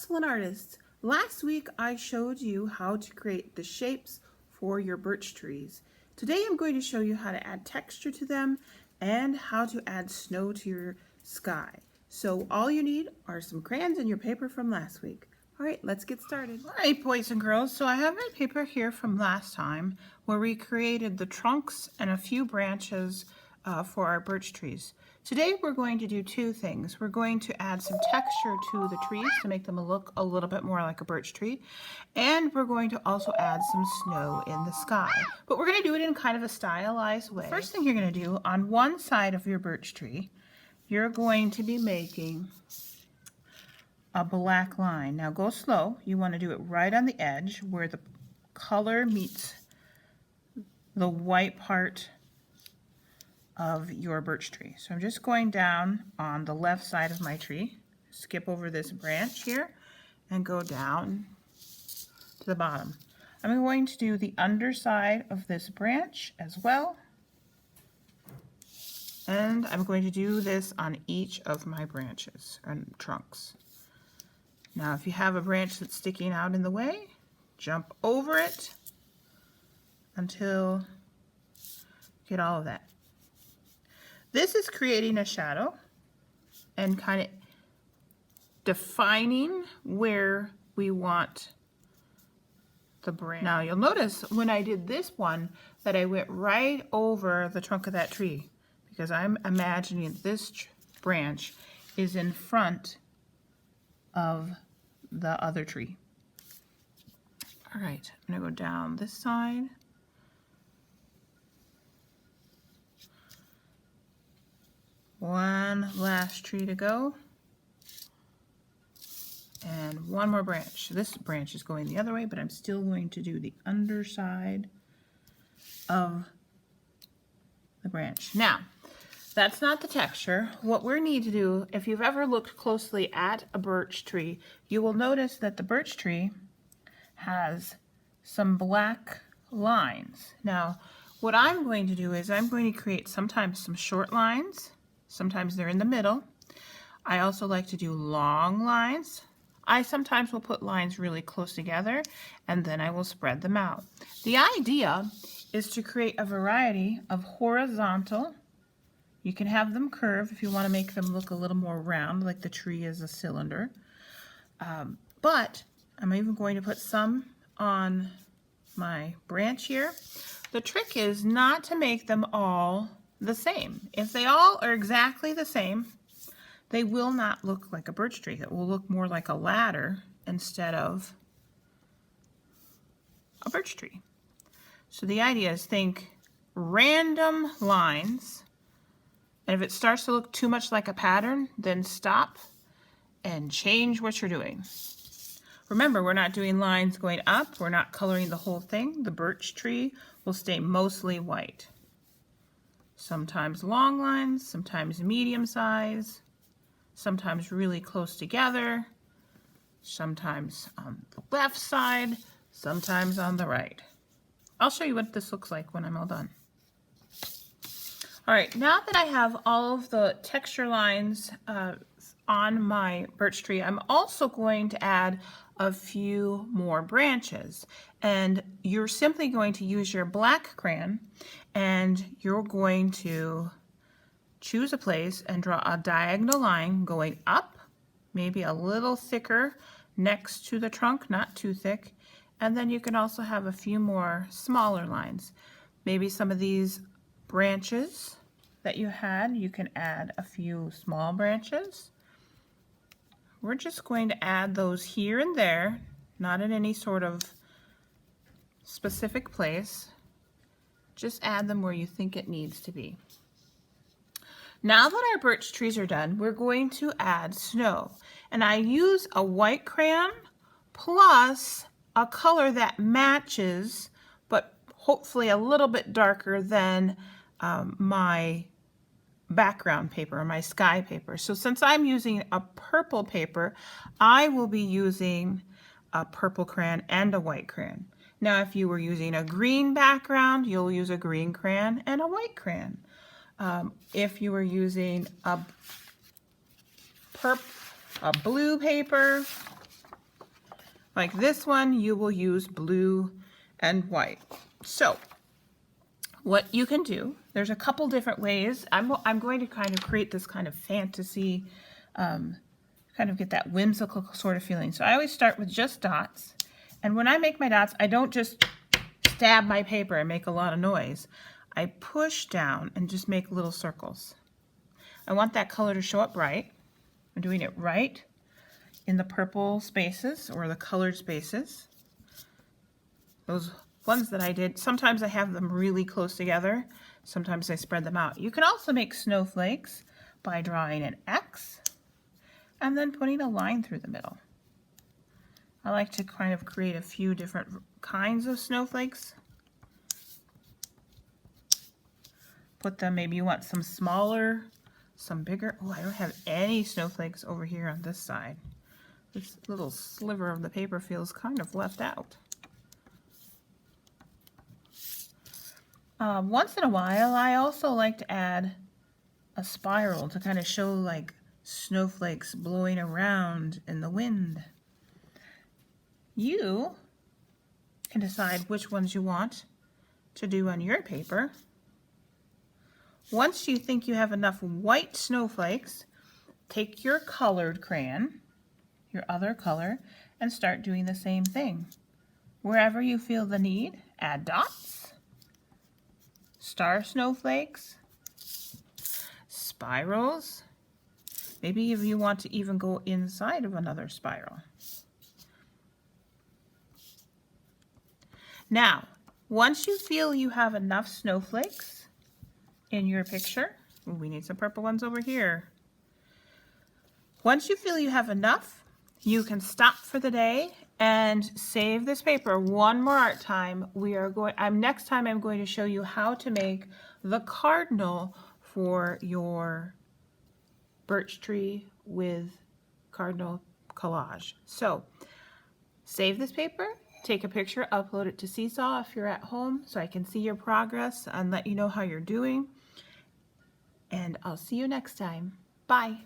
Excellent artists. Last week I showed you how to create the shapes for your birch trees. Today I'm going to show you how to add texture to them and how to add snow to your sky. So all you need are some crayons and your paper from last week. Alright, let's get started. Alright, boys and girls, so I have my paper here from last time where we created the trunks and a few branches for our birch trees. Today we're going to do two things. We're going to add some texture to the trees to make them look a little bit more like a birch tree, and we're going to also add some snow in the sky. But we're going to do it in kind of a stylized way. First thing you're going to do, on one side of your birch tree, you're going to be making a black line. Now go slow. You want to do it right on the edge where the color meets the white part of your birch tree. So I'm just going down on the left side of my tree, skip over this branch here and go down to the bottom. I'm going to do the underside of this branch as well, and I'm going to do this on each of my branches and trunks. Now if you have a branch that's sticking out in the way, jump over it until you get all of that. This is creating a shadow and kind of defining where we want the branch. Now you'll notice when I did this one that I went right over the trunk of that tree because I'm imagining this branch is in front of the other tree. All right, I'm gonna go down this side. One last tree to go. And one more branch. This branch is going the other way, but I'm still going to do the underside of the branch. Now, that's not the texture. What we need to do, if you've ever looked closely at a birch tree, you will notice that the birch tree has some black lines. Now, what I'm going to do is I'm going to create sometimes some short lines. Sometimes they're in the middle. I also like to do long lines. I sometimes will put lines really close together and then I will spread them out. The idea is to create a variety of horizontal. You can have them curve if you want to make them look a little more round, like the tree is a cylinder. But I'm even going to put some on my branch here. The trick is not to make them all the same. If they all are exactly the same, they will not look like a birch tree. It will look more like a ladder instead of a birch tree. So the idea is think random lines, and if it starts to look too much like a pattern, then stop and change what you're doing. Remember, we're not doing lines going up. We're not coloring the whole thing. The birch tree will stay mostly white. Sometimes long lines, sometimes medium size, sometimes really close together, sometimes on the left side, sometimes on the right. I'll show you what this looks like when I'm all done. All right, now that I have all of the texture lines on my birch tree, I'm also going to add a few more branches, and you're simply going to use your black crayon and you're going to choose a place and draw a diagonal line going up, maybe a little thicker next to the trunk, not too thick, and then you can also have a few more smaller lines. Maybe some of these branches that you had, you can add a few small branches. We're just going to add those here and there, not in any sort of specific place. Just add them where you think it needs to be. Now that our birch trees are done, we're going to add snow. And I use a white crayon plus a color that matches, but hopefully a little bit darker than my background paper or my sky paper. So since I'm using a purple paper, I will be using a purple crayon and a white crayon. Now if you were using a green background, you'll use a green crayon and a white crayon. If you were using a blue paper, Like this one, you will use blue and white. So what you can do, there's a couple different ways. I'm going to kind of create this kind of fantasy, kind of get that whimsical sort of feeling. So I always start with just dots. And when I make my dots, I don't just stab my paper and make a lot of noise. I push down and just make little circles. I want that color to show up bright. I'm doing it right in the purple spaces or the colored spaces. Those ones that I did, sometimes I have them really close together. Sometimes I spread them out. You can also make snowflakes by drawing an X and then putting a line through the middle. I like to kind of create a few different kinds of snowflakes. Put them, maybe you want some smaller, some bigger. Oh, I don't have any snowflakes over here on this side. This little sliver of the paper feels kind of left out. Once in a while, I also like to add a spiral to kind of show like snowflakes blowing around in the wind. You can decide which ones you want to do on your paper. Once you think you have enough white snowflakes, take your colored crayon, your other color, and start doing the same thing. Wherever you feel the need, add dots, star snowflakes, spirals. Maybe if you want to even go inside of another spiral. Now, once you feel you have enough snowflakes in your picture, we need some purple ones over here. Once you feel you have enough, you can stop for the day and save this paper one more art time. Next time I'm going to show you how to make the cardinal for your birch tree with cardinal collage. So save this paper, take a picture, upload it to Seesaw if you're at home so I can see your progress and let you know how you're doing. And I'll see you next time. Bye.